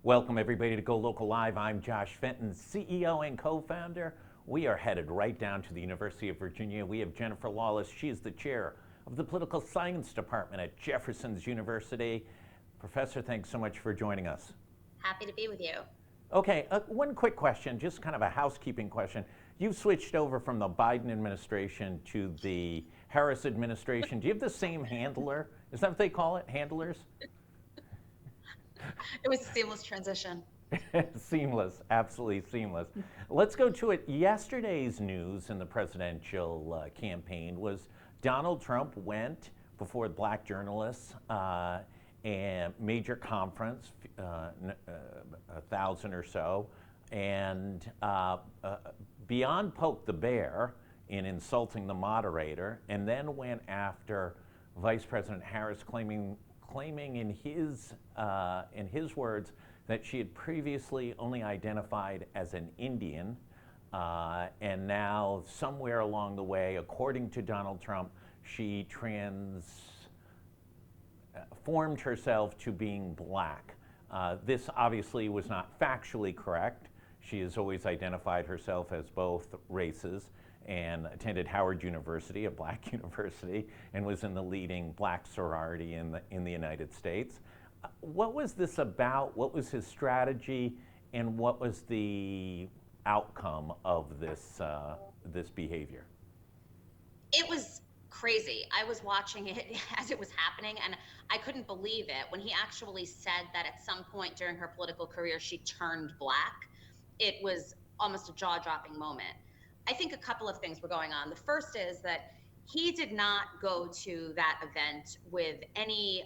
Welcome everybody to Go Local Live. I'm Josh Fenton, CEO and co-founder. We are headed right down to the University of Virginia. We have Jennifer Lawless. She is the chair of the Political Science Department at Jefferson's University. Professor, thanks so much for joining us. Happy to be with you. Okay, one quick question, just kind of a housekeeping question. You've switched over from the Biden administration to the Harris administration. Do you have the same handler? Is that what they call it, handlers? It was a seamless transition. Seamless, absolutely seamless. Let's go to it. Yesterday's news in the presidential campaign was Donald Trump went before black journalists and major conference, 1,000 or so, and beyond poked the bear in insulting the moderator, and then went after Vice President Harris, claiming in his words that she had previously only identified as an Indian, and now somewhere along the way, according to Donald Trump, she transformed herself to being black. This obviously was not factually correct. She has always identified herself as both races and attended Howard University, a black university, and was in the leading black sorority in the United States. What was this about? What was his strategy? And what was the outcome of this behavior? It was crazy. I was watching it as it was happening, and I couldn't believe it. When he actually said that at some point during her political career, she turned black, it was almost a jaw-dropping moment. I think a couple of things were going on. The first is that he did not go to that event with any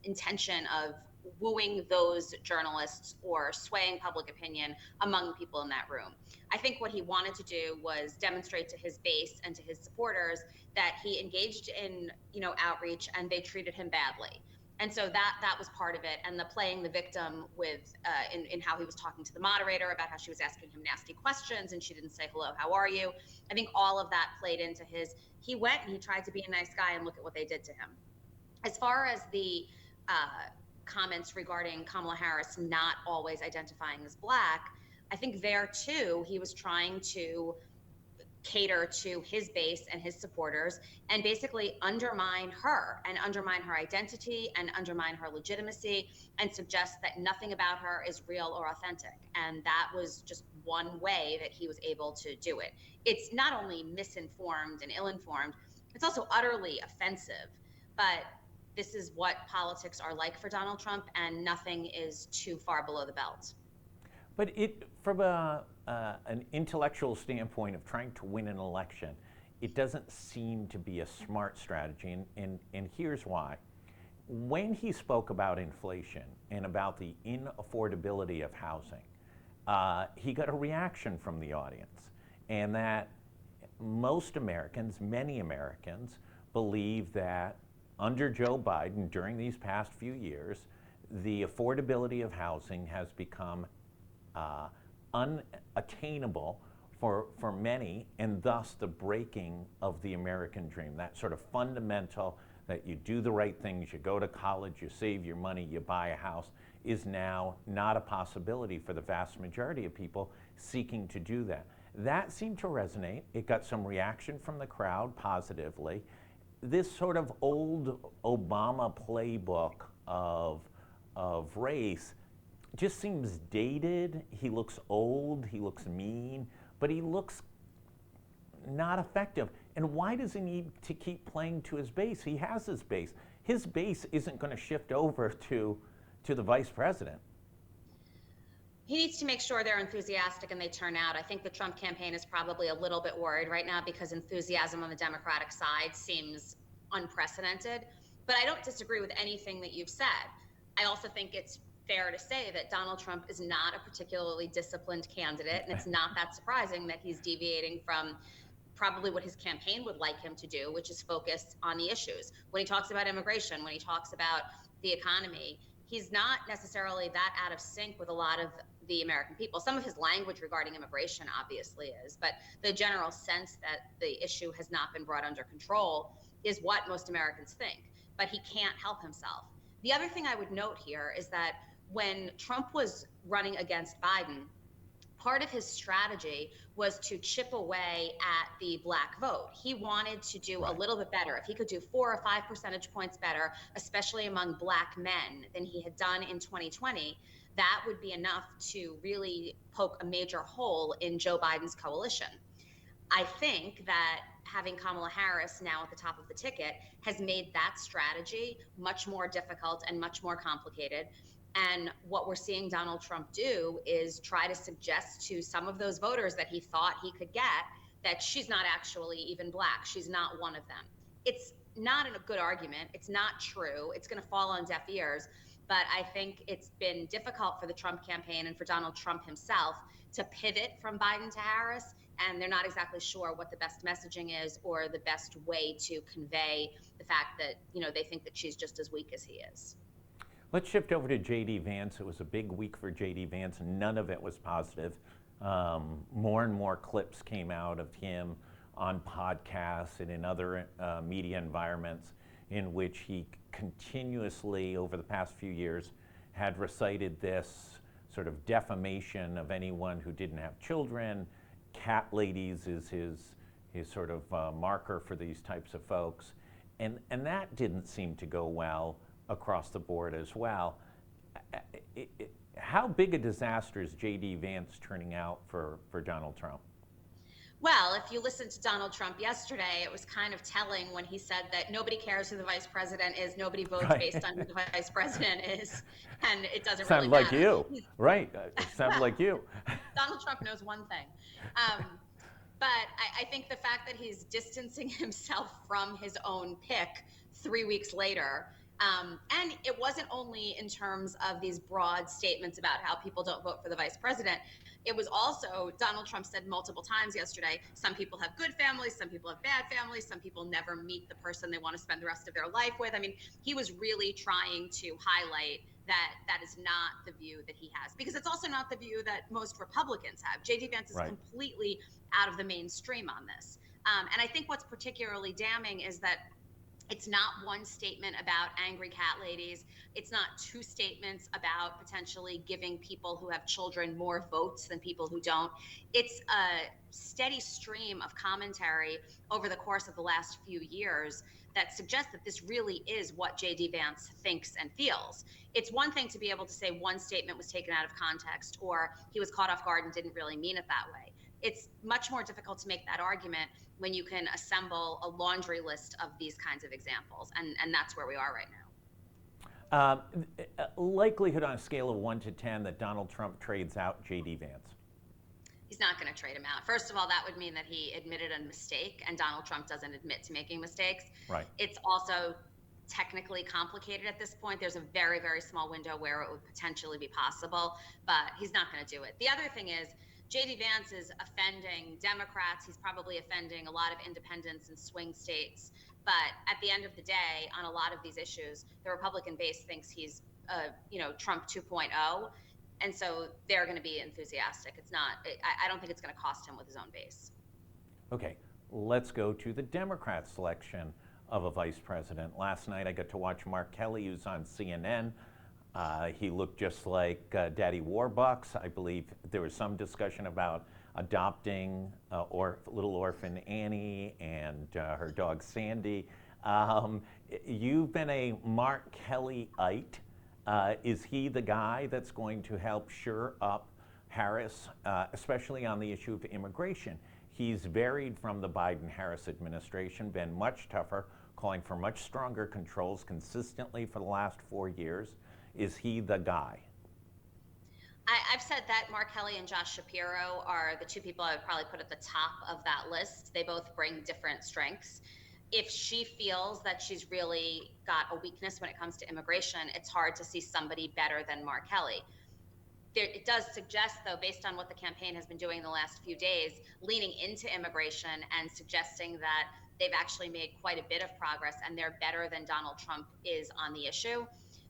intention of wooing those journalists or swaying public opinion among the people in that room. I think what he wanted to do was demonstrate to his base and to his supporters that he engaged in, outreach, and they treated him badly. And so that was part of it, and the playing the victim with in how he was talking to the moderator about how she was asking him nasty questions and she didn't say hello, how are you? I think all of that played into he went and he tried to be a nice guy, and look at what they did to him. As far as the comments regarding Kamala Harris not always identifying as black, I think there too he was trying to cater to his base and his supporters and basically undermine her identity and undermine her legitimacy and suggest that nothing about her is real or authentic. And that was just one way that he was able to do it. It's not only misinformed and ill-informed, it's also utterly offensive. But this is what politics are like for Donald Trump, and nothing is too far below the belt. But from an intellectual standpoint of trying to win an election, it doesn't seem to be a smart strategy, and here's why. When he spoke about inflation and about the inaffordability of housing, he got a reaction from the audience, and that most Americans, many Americans, believe that under Joe Biden during these past few years, the affordability of housing has become unattainable for many, and thus the breaking of the American dream. That sort of fundamental that you do the right things, you go to college, you save your money, you buy a house, is now not a possibility for the vast majority of people seeking to do that. That seemed to resonate. It got some reaction from the crowd positively. This sort of old Obama playbook of race just seems dated. He looks old, he looks mean, but he looks not effective. And why does he need to keep playing to his base? He has his base. His base isn't going to shift over to the vice president. He needs to make sure they're enthusiastic and they turn out. I think the Trump campaign is probably a little bit worried right now because enthusiasm on the Democratic side seems unprecedented. But I don't disagree with anything that you've said. I also think it's fair to say that Donald Trump is not a particularly disciplined candidate, and it's not that surprising that he's deviating from probably what his campaign would like him to do, which is focus on the issues. When he talks about immigration, when he talks about the economy, he's not necessarily that out of sync with a lot of the American people. Some of his language regarding immigration obviously is, but the general sense that the issue has not been brought under control is what most Americans think, but he can't help himself. The other thing I would note here is that when Trump was running against Biden, part of his strategy was to chip away at the black vote. He wanted to do a Right. little bit better. If he could do 4 or 5 percentage points better, especially among black men, than he had done in 2020, that would be enough to really poke a major hole in Joe Biden's coalition. I think that having Kamala Harris now at the top of the ticket has made that strategy much more difficult and much more complicated. And what we're seeing Donald Trump do is try to suggest to some of those voters that he thought he could get that she's not actually even black. She's not one of them. It's not a good argument. It's not true. It's going to fall on deaf ears. But I think it's been difficult for the Trump campaign and for Donald Trump himself to pivot from Biden to Harris, and they're not exactly sure what the best messaging is or the best way to convey the fact that, they think that she's just as weak as he is. Let's shift over to J.D. Vance. It was a big week for J.D. Vance. None of it was positive. More and more clips came out of him on podcasts and in other media environments in which he continuously, over the past few years, had recited this sort of defamation of anyone who didn't have children. Cat ladies is his sort of marker for these types of folks. And that didn't seem to go well across the board as well. How big a disaster is J.D. Vance turning out for Donald Trump? Well, if you listened to Donald Trump yesterday, it was kind of telling when he said that nobody cares who the vice president is, nobody votes based on who the vice president is, and it doesn't really matter. Sounds like you, right? Sounds like you. Donald Trump knows one thing. But I think the fact that he's distancing himself from his own pick 3 weeks later, and it wasn't only in terms of these broad statements about how people don't vote for the vice president. It was also, Donald Trump said multiple times yesterday, some people have good families, some people have bad families, some people never meet the person they want to spend the rest of their life with. I mean, he was really trying to highlight that that is not the view that he has, because it's also not the view that most Republicans have. J.D. Vance is completely out of the mainstream on this. And I think what's particularly damning is that it's not one statement about angry cat ladies. It's not two statements about potentially giving people who have children more votes than people who don't. It's a steady stream of commentary over the course of the last few years that suggests that this really is what J.D. Vance thinks and feels. It's one thing to be able to say one statement was taken out of context or he was caught off guard and didn't really mean it that way. It's much more difficult to make that argument when you can assemble a laundry list of these kinds of examples, and that's where we are right now. Likelihood on a scale of 1 to 10 that Donald Trump trades out J.D. Vance? He's not going to trade him out. First of all, that would mean that he admitted a mistake, and Donald Trump doesn't admit to making mistakes. Right. It's also technically complicated at this point. There's a very, very small window where it would potentially be possible, but he's not going to do it. The other thing is, J.D. Vance is offending Democrats. He's probably offending a lot of independents and swing states. But at the end of the day, on a lot of these issues, the Republican base thinks he's, Trump 2.0. And so they're going to be enthusiastic. I don't think it's going to cost him with his own base. Okay, let's go to the Democrat selection of a vice president. Last night I got to watch Mark Kelly, who's on CNN. He looked just like Daddy Warbucks. I believe there was some discussion about adopting little orphan Annie and her dog Sandy. You've been a Mark Kelly-ite. Is he the guy that's going to help shore up Harris, especially on the issue of immigration? He's varied from the Biden-Harris administration, been much tougher, calling for much stronger controls consistently for the last 4 years. Is he the guy? I've said that Mark Kelly and Josh Shapiro are the two people I would probably put at the top of that list. They both bring different strengths. If she feels that she's really got a weakness when it comes to immigration, it's hard to see somebody better than Mark Kelly. It does suggest, though, based on what the campaign has been doing in the last few days, leaning into immigration and suggesting that they've actually made quite a bit of progress and they're better than Donald Trump is on the issue,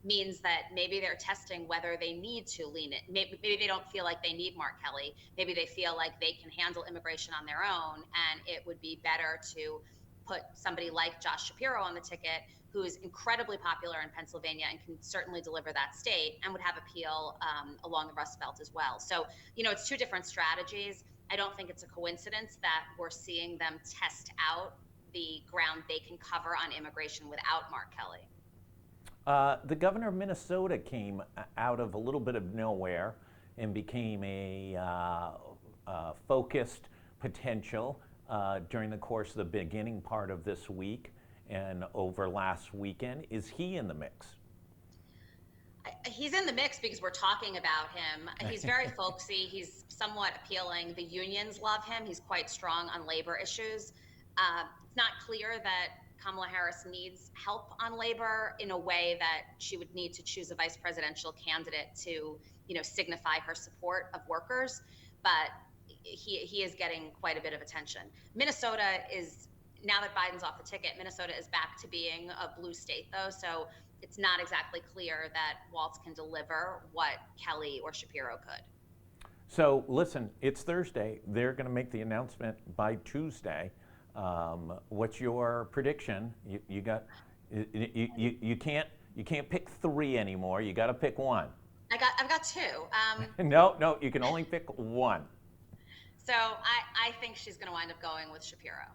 means that maybe they're testing whether they need to lean it. Maybe they don't feel like they need Mark Kelly. Maybe they feel like they can handle immigration on their own, and it would be better to put somebody like Josh Shapiro on the ticket, who's incredibly popular in Pennsylvania and can certainly deliver that state and would have appeal along the Rust Belt as well. So, it's two different strategies. I don't think it's a coincidence that we're seeing them test out the ground they can cover on immigration without Mark Kelly. The governor of Minnesota came out of a little bit of nowhere and became a focused potential during the course of the beginning part of this week and over last weekend. Is he in the mix? He's in the mix because we're talking about him. He's very folksy. He's somewhat appealing. The unions love him. He's quite strong on labor issues. It's not clear that Kamala Harris needs help on labor in a way that she would need to choose a vice presidential candidate to, signify her support of workers. But he is getting quite a bit of attention. Minnesota is, now that Biden's off the ticket, Minnesota is back to being a blue state, though. So it's not exactly clear that Walz can deliver what Kelly or Shapiro could. So listen, it's Thursday. They're going to make the announcement by Tuesday. What's your prediction? You can't pick three anymore. You got to pick one. I've got two. No, you can only pick one. So I think she's going to wind up going with Shapiro.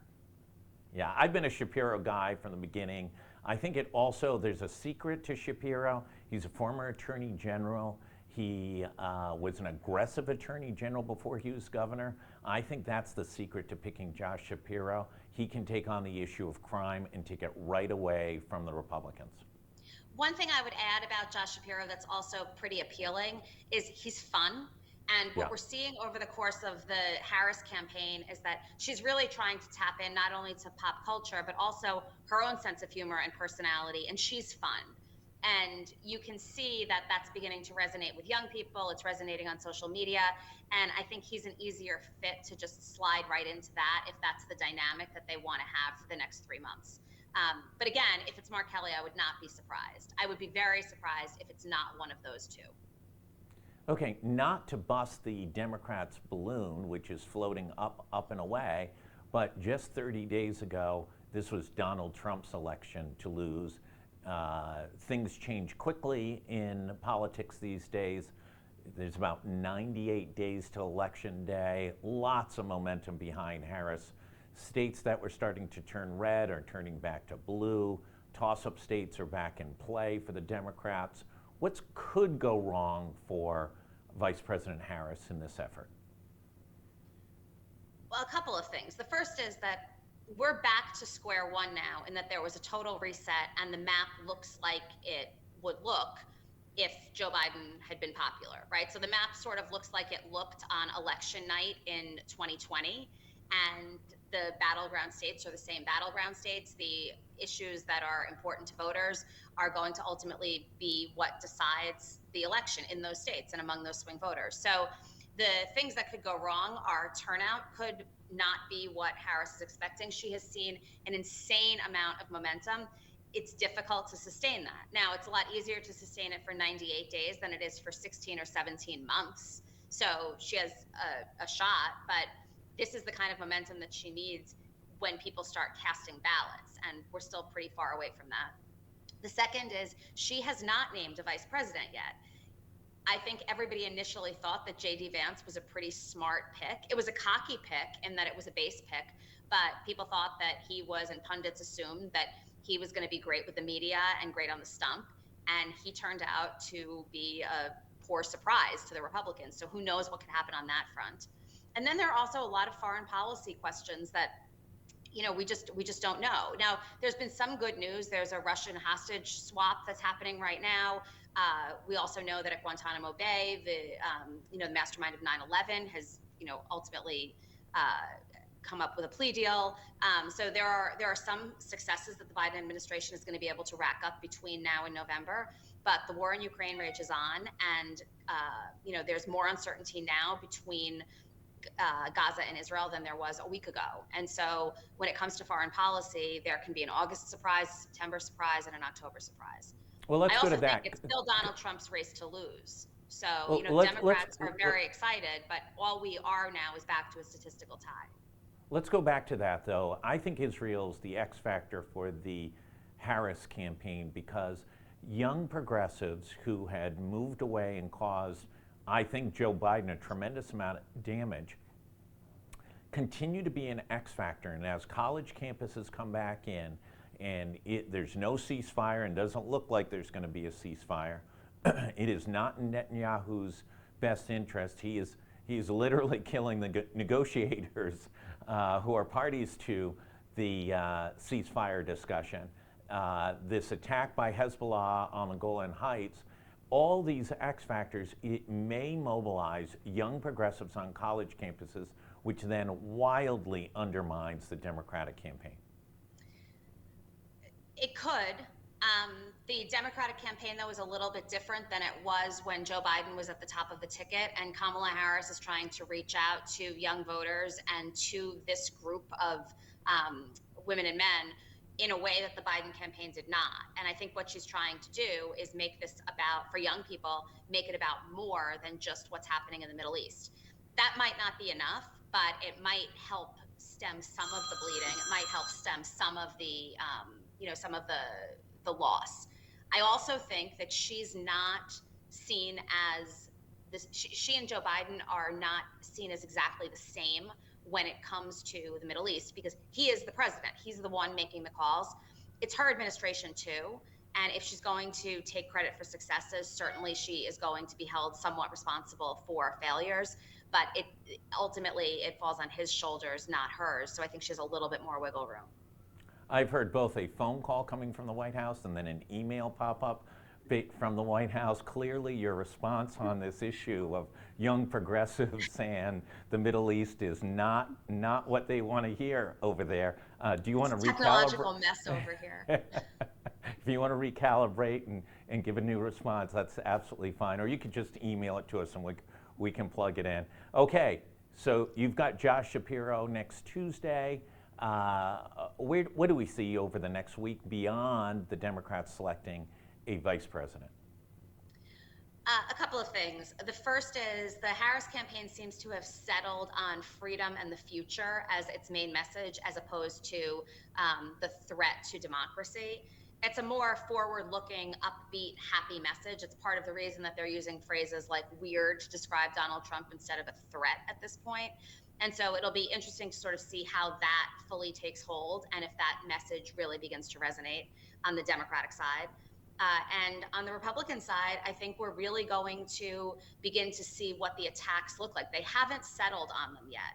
Yeah, I've been a Shapiro guy from the beginning. I think there's a secret to Shapiro. He's a former attorney general. He was an aggressive attorney general before he was governor. I think that's the secret to picking Josh Shapiro. He can take on the issue of crime and take it right away from the Republicans. One thing I would add about Josh Shapiro that's also pretty appealing is he's fun. And what we're seeing over the course of the Harris campaign is that she's really trying to tap in not only to pop culture, but also her own sense of humor and personality. And she's fun. And you can see that that's beginning to resonate with young people. It's resonating on social media. And I think he's an easier fit to just slide right into that if that's the dynamic that they want to have for the next 3 months. But again, if it's Mark Kelly, I would not be surprised. I would be very surprised if it's not one of those two. Okay, not to bust the Democrats' balloon, which is floating up and away, but just 30 days ago, this was Donald Trump's election to lose. Things change quickly in politics these days. There's about 98 days to election day, lots of momentum behind Harris. States that were starting to turn red are turning back to blue. Toss-up states are back in play for the Democrats. What could go wrong for Vice President Harris in this effort? Well, a couple of things. The first is that we're back to square one now in that there was a total reset and the map looks like it would look if Joe Biden had been popular, right? So the map sort of looks like it looked on election night in 2020, and the battleground states are the same battleground states. The issues that are important to voters are going to ultimately be what decides the election in those states and among those swing voters. So the things that could go wrong are turnout could not be what Harris is expecting. She has seen an insane amount of momentum. It's difficult to sustain that. Now, it's a lot easier to sustain it for 98 days than it is for 16 or 17 months. So she has a shot, but this is the kind of momentum that she needs when people start casting ballots, and we're still pretty far away from that. The second is she has not named a vice president yet. I think everybody initially thought that J.D. Vance was a pretty smart pick. It was a cocky pick in that it was a base pick, but people thought that he was, and pundits assumed that he was going to be great with the media and great on the stump, and he turned out to be a poor surprise to the Republicans. So who knows what could happen on that front. And then there are also a lot of foreign policy questions that we just don't know. Now, there's been some good news. There's a Russian hostage swap that's happening right now. We also know that at Guantanamo Bay, the mastermind of 9/11 has, ultimately come up with a plea deal. So there are some successes that the Biden administration is going to be able to rack up between now and November. But the war in Ukraine rages on, and there's more uncertainty now between Gaza and Israel than there was a week ago. And so when it comes to foreign policy, there can be an August surprise, a September surprise, and an October surprise. Well, let's go to that. I also think it's still Donald Trump's race to lose. So, Democrats are very excited, but all we are now is back to a statistical tie. Let's go back to that, though. I think Israel's the X factor for the Harris campaign, because young progressives who had moved away and caused, I think, Joe Biden a tremendous amount of damage, continue to be an X factor. And as college campuses come back in, and there's no ceasefire and doesn't look like there's going to be a ceasefire, it is not in Netanyahu's best interest. He is literally killing the negotiators who are parties to the ceasefire discussion. This attack by Hezbollah on the Golan Heights, all these X factors, it may mobilize young progressives on college campuses, which then wildly undermines the Democratic campaign. It could. The Democratic campaign, though, is a little bit different than it was when Joe Biden was at the top of the ticket, and Kamala Harris is trying to reach out to young voters and to this group of women and men in a way that the Biden campaign did not. And I think what she's trying to do is make this about, for young people, make it about more than just what's happening in the Middle East. That might not be enough, but it might help stem some of the bleeding. It might help stem some of the, some of the loss. I also think that she's not seen as this. She and Joe Biden are not seen as exactly the same when it comes to the Middle East, because he is the president. He's the one making the calls. It's her administration too. And if she's going to take credit for successes, certainly she is going to be held somewhat responsible for failures. But ultimately it falls on his shoulders, not hers. So I think she has a little bit more wiggle room. I've heard both a phone call coming from the White House and then an email pop up from the White House. Clearly your response on this issue of young progressives and the Middle East is not what they want to hear over there. Do you want to technological mess over here? If you want to recalibrate and give a new response, that's absolutely fine. Or you could just email it to us and we can plug it in. Okay, so you've got Josh Shapiro next Tuesday. What do we see over the next week beyond the Democrats selecting a vice president? A couple of things. The first is the Harris campaign seems to have settled on freedom and the future as its main message, as opposed to the threat to democracy. It's a more forward-looking, upbeat, happy message. It's part of the reason that they're using phrases like weird to describe Donald Trump instead of a threat at this point. And so it'll be interesting to sort of see how that fully takes hold and if that message really begins to resonate on the Democratic side. And on the Republican side, I think we're really going to begin to see what the attacks look like. They haven't settled on them yet.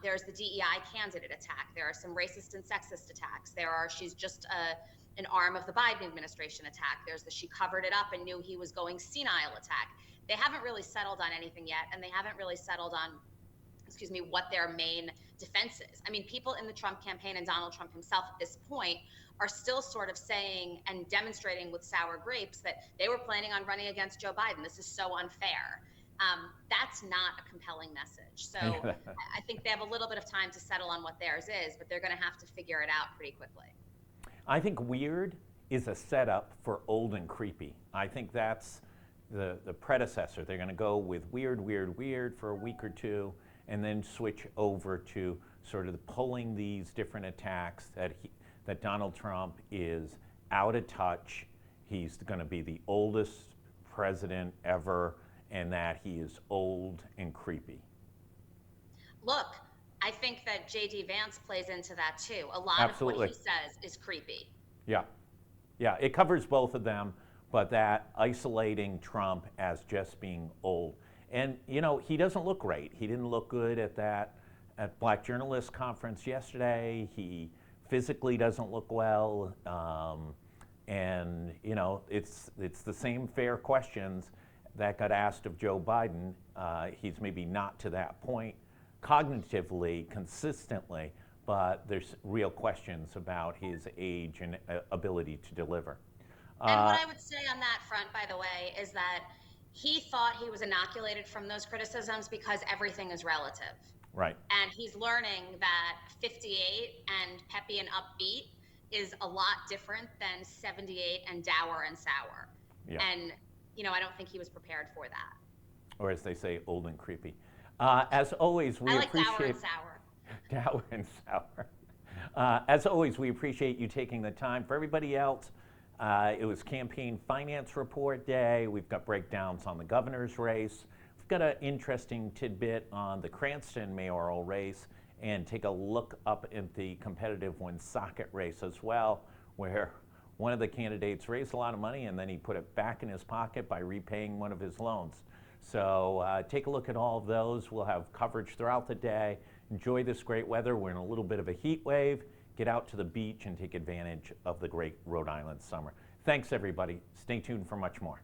There's the DEI candidate attack. There are some racist and sexist attacks. She's just an arm of the Biden administration attack. There's the she covered it up and knew he was going senile attack. They haven't really settled on anything yet, and they haven't really settled on what their main defense is. I mean, people in the Trump campaign and Donald Trump himself at this point are still sort of saying and demonstrating with sour grapes that they were planning on running against Joe Biden. This is so unfair. That's not a compelling message. So I think they have a little bit of time to settle on what theirs is, but they're going to have to figure it out pretty quickly. I think weird is a setup for old and creepy. I think that's the predecessor. They're going to go with weird for a week or two, and then switch over to sort of pulling these different attacks that Donald Trump is out of touch. He's going to be the oldest president ever, and that he is old and creepy. Look, I think that J.D. Vance plays into that too. A lot Absolutely. of what he says is creepy. Yeah, it covers both of them, but that isolating Trump as just being old. And, he doesn't look great. He didn't look good at Black Journalists Conference yesterday. He physically doesn't look well. And, it's the same fair questions that got asked of Joe Biden. He's maybe not to that point cognitively, consistently, but there's real questions about his age and ability to deliver. And what I would say on that front, by the way, is that he thought he was inoculated from those criticisms because everything is relative. Right. And he's learning that 58 and peppy and upbeat is a lot different than 78 and dour and sour. Yeah. And, I don't think he was prepared for that. Or as they say, old and creepy. As always, we I like appreciate dour and sour. Dour and sour. As always, we appreciate you taking the time. For everybody else, it was Campaign Finance Report Day. We've got breakdowns on the governor's race. We've got an interesting tidbit on the Cranston mayoral race, and take a look up at the competitive Woonsocket race as well, where one of the candidates raised a lot of money and then he put it back in his pocket by repaying one of his loans. So take a look at all of those. We'll have coverage throughout the day. Enjoy this great weather. We're in a little bit of a heat wave. Get out to the beach and take advantage of the great Rhode Island summer. Thanks, everybody. Stay tuned for much more.